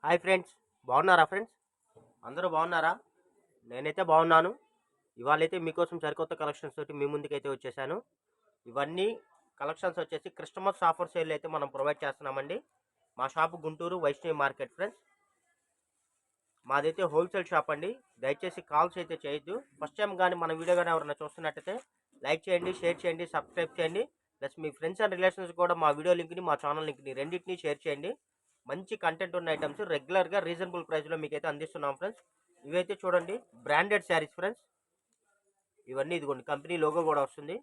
Hi friends, బాగున్నారా friends? అందరూ బాగున్నారా? నేనైతే బాగున్నాను. ఇవాళైతే మీకోసం సరికొత్త కలెక్షన్స్ తోటి మీ ముందుకైతే వచ్చేసాను. ఇవన్నీ కలెక్షన్స్ వచ్చేసి క్రిస్టమస్ ఆఫర్ సేల్ అయితే మనం ప్రొవైడ్ చేస్తున్నామండి. మా shop Guntur Vaishnavi market friends. మాదైతే హోల్సేల్ షాప్ అండి. దయచేసి కాల్స్ అయితే చేయొద్దు. ఫస్ట్ టైం కానీ మన వీడియో కానీ ఎవరైనా చూస్తున్నట్టయితే లైక్ చేయండి, షేర్ చేయండి, సబ్స్క్రైబ్ చేయండి. Plus me friends and relations కూడా మా వీడియో లింక్ని, మా ఛానల్ లింక్ని రెండింటిని షేర్ చేయండి. మంచి కంటెంట్ ఉన్న ఐటమ్స్ రెగ్యులర్గా రీజనబుల్ ప్రైస్లో మీకైతే అందిస్తున్నాం ఫ్రెండ్స్. ఇవైతే చూడండి, బ్రాండెడ్ శారీస్ ఫ్రెండ్స్. ఇవన్నీ ఇదిగోండి, కంపెనీ లోగో కూడా వస్తుంది.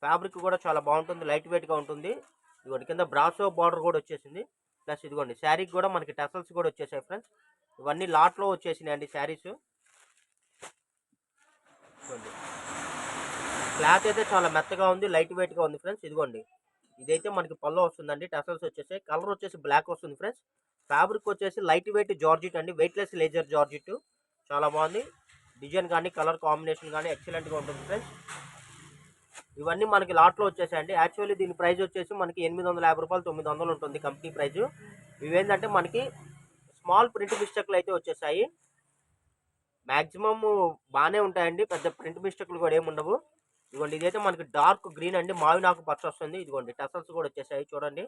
ఫ్యాబ్రిక్ కూడా చాలా బాగుంటుంది, లైట్ వెయిట్గా ఉంటుంది. ఇదిగోండి, కింద బ్రాసో బార్డర్ కూడా వచ్చేసింది. ప్లస్ ఇదిగోండి, శారీకి కూడా మనకి టసల్స్ కూడా వచ్చేసాయి ఫ్రెండ్స్. ఇవన్నీ లాట్లో వచ్చేసినాయండి శారీస్. ఇదిగోండి, క్లాత్ అయితే చాలా మెత్తగా ఉంది, లైట్ వెయిట్గా ఉంది ఫ్రెండ్స్. ఇదిగోండి, ఇదైతే మనకి పళ్ళు వస్తుందండి. టసల్స్ వచ్చేసాయి. కలర్ వచ్చేసి బ్లాక్ వస్తుంది ఫ్రెండ్స్. ఫ్యాబ్రిక్ వచ్చేసి లైట్ వెయిట్ జార్జిట్ అండి, వెయిట్లెస్ లేజర్ జార్జిట్. చాలా బాగుంది. డిజైన్ కానీ కలర్ కాంబినేషన్ కానీ ఎక్సలెంట్గా ఉంటుంది ఫ్రెండ్స్. ఇవన్నీ మనకి లాట్లో వచ్చేసాయండి. యాక్చువల్లీ దీని ప్రైస్ వచ్చేసి మనకి 850 రూపాయలు, 900 ఉంటుంది కంపెనీ ప్రైస్. ఇవేంటంటే మనకి స్మాల్ ప్రింట్ మిస్టేక్లు అయితే వచ్చేసాయి. మ్యాక్సిమమ్ బాగానే ఉంటాయండి, పెద్ద ప్రింట్ మిస్టేక్లు కూడా ఏమి ఉండవు. ఇదిగోండి, ఇదైతే మనకి డార్క్ గ్రీన్ అండి, మావినాకు పచ్చ వస్తుంది. ఇదిగోండి, టసల్స్ కూడా వచ్చేసాయి చూడండి.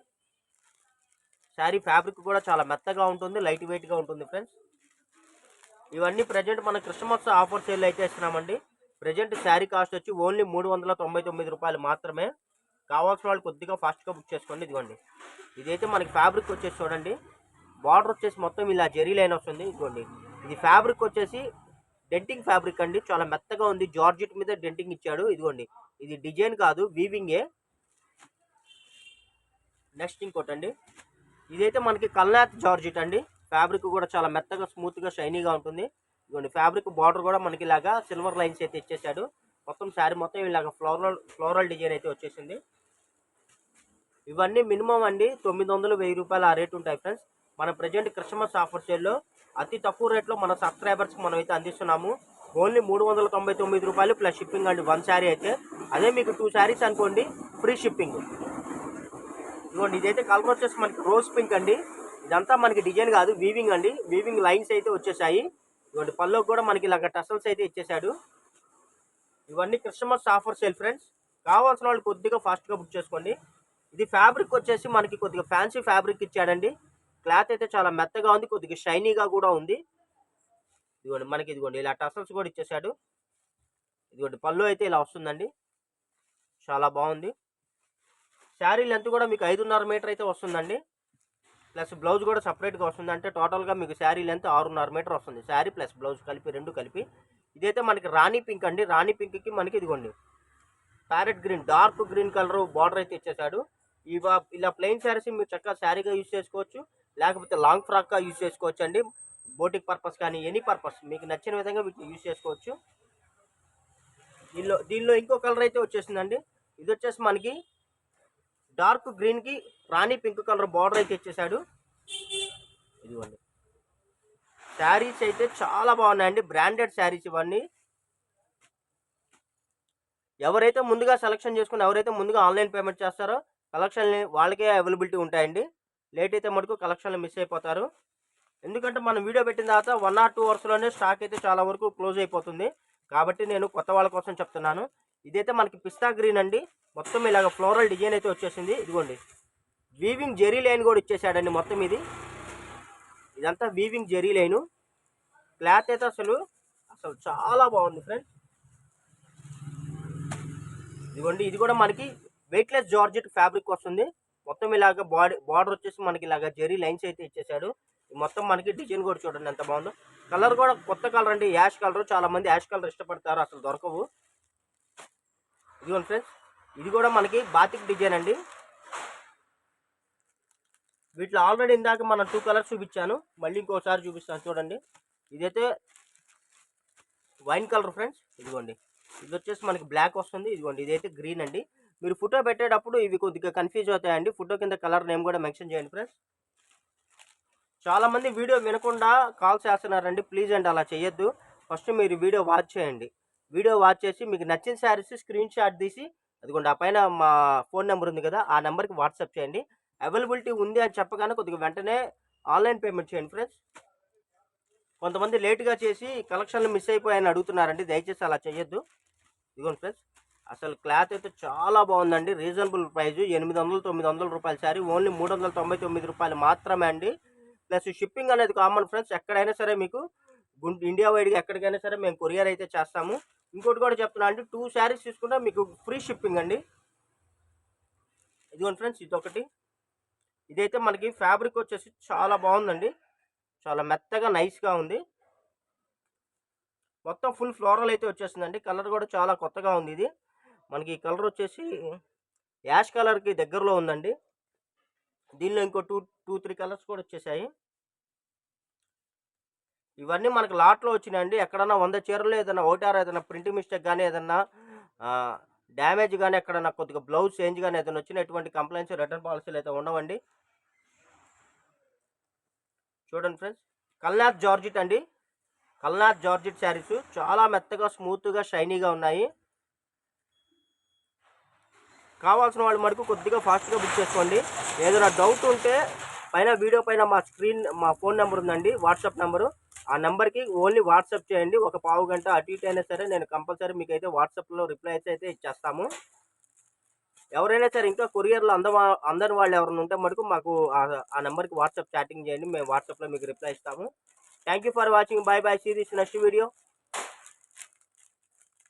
శారీ ఫ్యాబ్రిక్ కూడా చాలా మెత్తగా ఉంటుంది, లైట్ వెయిట్గా ఉంటుంది ఫ్రెండ్స్. ఇవన్నీ ప్రజెంట్ మన క్రిస్టమస్ ఆఫర్ సేల్ అయితే ఇస్తున్నామండి. ప్రజెంట్ శారీ కాస్ట్ వచ్చి ఓన్లీ 399 రూపాయలు మాత్రమే. కావాల్సిన వాళ్ళు కొద్దిగా ఫాస్ట్గా బుక్ చేసుకోండి. ఇదిగోండి, ఇదైతే మనకి ఫ్యాబ్రిక్ వచ్చేసి చూడండి, బార్డర్ వచ్చేసి మొత్తం ఇలా జెరీ లైన్ వస్తుంది. ఇదిగోండి, ఇది ఫ్యాబ్రిక్ వచ్చేసి డెంటింగ్ ఫ్యాబ్రిక్ అండి, చాలా మెత్తగా ఉంది. జార్జెట్ మీద డెంటింగ్ ఇచ్చాడు. ఇదిగోండి, ఇది డిజైన్ కాదు, వీవింగే. నెక్స్ట్ ఇంకోటి అండి, ఇదైతే మనకి కల్నాథ్ జార్జెట్ అండి. ఫ్యాబ్రిక్ కూడా చాలా మెత్తగా, స్మూత్గా, షైనీగా ఉంటుంది. ఇదిగోండి, ఫ్యాబ్రిక్ బార్డర్ కూడా మనకి ఇలాగా సిల్వర్ లైన్స్ అయితే ఇచ్చేసాడు. మొత్తం శారీ మొత్తం ఇలాగ ఫ్లోరల్ డిజైన్ అయితే వచ్చేసింది. ఇవన్నీ మినిమం అండి 900, 1000 రూపాయలు ఆ రేట్ ఉంటాయి ఫ్రెండ్స్. మన ప్రజెంట్ క్రిస్టమస్ ఆఫర్ సేల్లో అతి తక్కువ రేట్లో మన సబ్స్క్రైబర్స్కి మనం అయితే అందిస్తున్నాము. ఓన్లీ 399 రూపాయలు ప్లస్ షిప్పింగ్ అండి, 1 శారీ అయితే. అదే మీకు 2 శారీస్ అనుకోండి, ఫ్రీ షిప్పింగ్. ఇదిగోండి, ఇదైతే కలర్ వచ్చేసి మనకి రోజ్ పింక్ అండి. ఇదంతా మనకి డిజైన్ కాదు, వీవింగ్ అండి. వీవింగ్ లైన్స్ అయితే వచ్చేసాయి. ఇదిగోండి, పళ్ళకు కూడా మనకి ఇలాగ టసల్స్ అయితే ఇచ్చేసాడు. ఇవన్నీ క్రిస్టమస్ ఆఫర్ సేల్ ఫ్రెండ్స్. కావాల్సిన వాళ్ళు కొద్దిగా ఫాస్ట్గా బుక్ చేసుకోండి. ఇది ఫ్యాబ్రిక్ వచ్చేసి మనకి కొద్దిగా ఫ్యాన్సీ ఫ్యాబ్రిక్ ఇచ్చాడండి. క్లాత్ అయితే చాలా మెత్తగా ఉంది, కొద్దిగా షైనీగా కూడా ఉంది. ఇదిగోండి, మనకి ఇదిగోండి ఇలా టసల్స్ కూడా ఇచ్చేసాడు. ఇదిగోండి, పళ్ళు అయితే ఇలా వస్తుందండి, చాలా బాగుంది. శారీ లెంత్ కూడా మీకు 5.5 మీటర్ అయితే వస్తుందండి. ప్లస్ బ్లౌజ్ కూడా సపరేట్గా వస్తుంది. అంటే టోటల్గా మీకు శారీ లెంత్ 6.5 మీటర్ వస్తుంది, శారీ ప్లస్ బ్లౌజ్ కలిపి, రెండు కలిపి. ఇదైతే మనకి రాణి పింక్ అండి. రాణి పింక్కి మనకి ఇదిగోండి parrot green, dark green colour border అయితే ఇచ్చేసాడు. ఇలా ప్లెయిన్ శారీస్ మీరు చక్కగా శారీగా యూజ్ చేసుకోవచ్చు, లేకపోతే లాంగ్ ఫ్రాక్గా యూజ్ చేసుకోవచ్చు అండి. బోటిక్ పర్పస్ కానీ ఎనీ పర్పస్ మీకు నచ్చిన విధంగా వీటిని యూజ్ చేసుకోవచ్చు. దీనిలో ఇంకో కలర్ అయితే వచ్చేసిందండి. ఇది వచ్చేసి మనకి డార్క్ గ్రీన్కి రాణి పింక్ కలర్ బార్డర్ అయితే ఇచ్చేసాడు. ఇదిగోండి, శారీస్ అయితే చాలా బాగున్నాయండి, బ్రాండెడ్ శారీస్ ఇవన్నీ. ఎవరైతే ముందుగా సెలెక్షన్ చేసుకుని, ఎవరైతే ముందుగా ఆన్లైన్ పేమెంట్ చేస్తారో కలెక్షన్ వాళ్ళకే అవైలబిలిటీ ఉంటాయండి. లేట్ అయితే మటుకు కలెక్షన్లు మిస్ అయిపోతారు. ఎందుకంటే మనం వీడియో పెట్టిన తర్వాత 1 or 2 అవర్స్లోనే స్టాక్ అయితే చాలా వరకు క్లోజ్ అయిపోతుంది. కాబట్టి నేను కొత్త వాళ్ళ కోసం చెప్తున్నాను. ఇదైతే మనకి పిస్తా గ్రీన్ అండి, మొత్తం ఇలాగ ఫ్లోరల్ డిజైన్ అయితే వచ్చేసింది. ఇదిగోండి, వీవింగ్ జెరీ లైన్ కూడా ఇచ్చేసాడండి మొత్తం. ఇదంతా వీవింగ్ జెరీ లైను. క్లాత్ అయితే అసలు చాలా బాగుంది ఫ్రెండ్స్. ఇదిగోండి, ఇది కూడా మనకి వెయిట్లెస్ జార్జెట్ ఫ్యాబ్రిక్ వస్తుంది. మొత్తం ఇలాగ బార్డర్ వచ్చేసి మనకి ఇలాగ జెరీ లైన్స్ అయితే ఇచ్చేసాడు. మొత్తం మనకి డిజైన్ కూడా చూడండి ఎంత బాగుందో. కలర్ కూడా కొత్త కలర్ అండి, యాష్ కలర్. చాలా మంది యాష్ కలర్ ఇష్టపడతారు, అసలు దొరకవు. ఇదిగోండి ఫ్రెండ్స్, ఇది కూడా మనకి బాతిక్ డిజైన్ అండి. వీటిలో ఆల్రెడీ ఇందాక మనం 2 కలర్స్ చూపించాను, మళ్ళీ ఇంకోసారి చూపిస్తాను చూడండి. ఇదైతే వైన్ కలర్ ఫ్రెండ్స్. ఇదిగోండి, ఇది వచ్చేసి మనకి బ్లాక్ వస్తుంది. ఇదిగోండి, ఇదైతే గ్రీన్ అండి. మీరు ఫోటో పెట్టేటప్పుడు ఇవి కొద్దిగా కన్ఫ్యూజ్ అవుతాయండి. ఫోటో కింద కలర్ నేమ్ కూడా మెన్షన్ చేయండి ఫ్రెండ్స్. చాలామంది వీడియో వినకుండా కాల్ చేస్తున్నారండి, ప్లీజ్ అండి అలా చేయొద్దు. ఫస్ట్ మీరు వీడియో వాచ్ చేయండి. వీడియో వాచ్ చేసి మీకు నచ్చిన శారీస్ స్క్రీన్ షాట్ తీసి, అదిగోండి ఆ పైన మా ఫోన్ నెంబర్ ఉంది కదా, ఆ నెంబర్కి వాట్సాప్ చేయండి. అవైలబిలిటీ ఉంది అని చెప్పగానే కొద్దిగా వెంటనే ఆన్లైన్ పేమెంట్ చేయండి ఫ్రెండ్స్. కొంతమంది లేట్గా చేసి కలెక్షన్లు మిస్ అయిపోయాయని అడుగుతున్నారండి, దయచేసి అలా చేయొద్దు. ఇదిగోండి ఫ్రెండ్స్, అసలు క్లాత్ అయితే చాలా బాగుందండి. రీజనబుల్ ప్రైస్ 800-900 రూపాయల శారీ ఓన్లీ 399 రూపాయలు మాత్రమే అండి. ప్లస్ షిప్పింగ్ అనేది కామన్ ఫ్రెండ్స్, ఎక్కడైనా సరే మీకు ఇండియా వైడ్గా ఎక్కడికైనా సరే మేము కొరియర్ అయితే చేస్తాము. ఇంకోటి కూడా చెప్తున్నా అండి, 2 శారీస్ తీసుకుంటే మీకు ఫ్రీ షిప్పింగ్ అండి. ఇదిగోండి ఫ్రెండ్స్, ఇదొకటి. ఇదైతే మనకి ఫ్యాబ్రిక్ వచ్చేసి చాలా బాగుందండి, చాలా మెత్తగా నైస్గా ఉంది. మొత్తం ఫుల్ ఫ్లోరల్ అయితే వచ్చేసిందండి. కలర్ కూడా చాలా కొత్తగా ఉంది. ఇది మనకి ఈ కలర్ వచ్చేసి యాష్ కలర్కి దగ్గరలో ఉందండి. దీనిలో ఇంకో 2-3 కలర్స్ కూడా వచ్చేసాయి. ఇవన్నీ మనకు లాట్లో వచ్చినాయండి. ఎక్కడన్నా 100 చీరలు ఏదైనా ఒకటారో ఏదైనా ప్రింటింగ్ మిస్టేక్ కానీ, ఏదన్నా డ్యామేజ్ కానీ, ఎక్కడన్నా కొద్దిగా బ్లౌజ్ చేంజ్ కానీ ఏదైనా వచ్చిన ఎటువంటి కంప్లైంట్స్, రిటర్న్ పాలసీలు అయితే ఉండవండి. చూడండి ఫ్రెండ్స్, కల్నాథ్ జార్జిట్ అండి. కల్నాథ్ జార్జిట్ శారీస్ చాలా మెత్తగా, స్మూత్గా, షైనీగా ఉన్నాయి. కావాల్సిన వాళ్ళు మటుకు కొద్దిగా ఫాస్ట్గా బుక్ చేసుకోండి. ఏదైనా డౌట్ ఉంటే వీడియో పైన మా ఫోన్ నెంబర్ ఉందండి, వాట్సాప్ నెంబరు. ఆ నెంబర్కి ఓన్లీ వాట్సాప్ చేయండి. ఒక పావు గంట అటు ఇటు అయినా సరే నేను కంపల్సరీ మీకు అయితే వాట్సాప్లో రిప్లైస్ అయితే ఇచ్చేస్తాము. ఎవరైనా సరే ఇంకా కొరియర్లో అందని వాళ్ళు ఎవరైనా ఉంటే మటుకు మాకు ఆ నెంబర్కి వాట్సాప్ చాటింగ్ చేయండి, మేము వాట్సాప్లో మీకు రిప్లై ఇస్తాము. Thank you for watching. Bye bye. See this next video.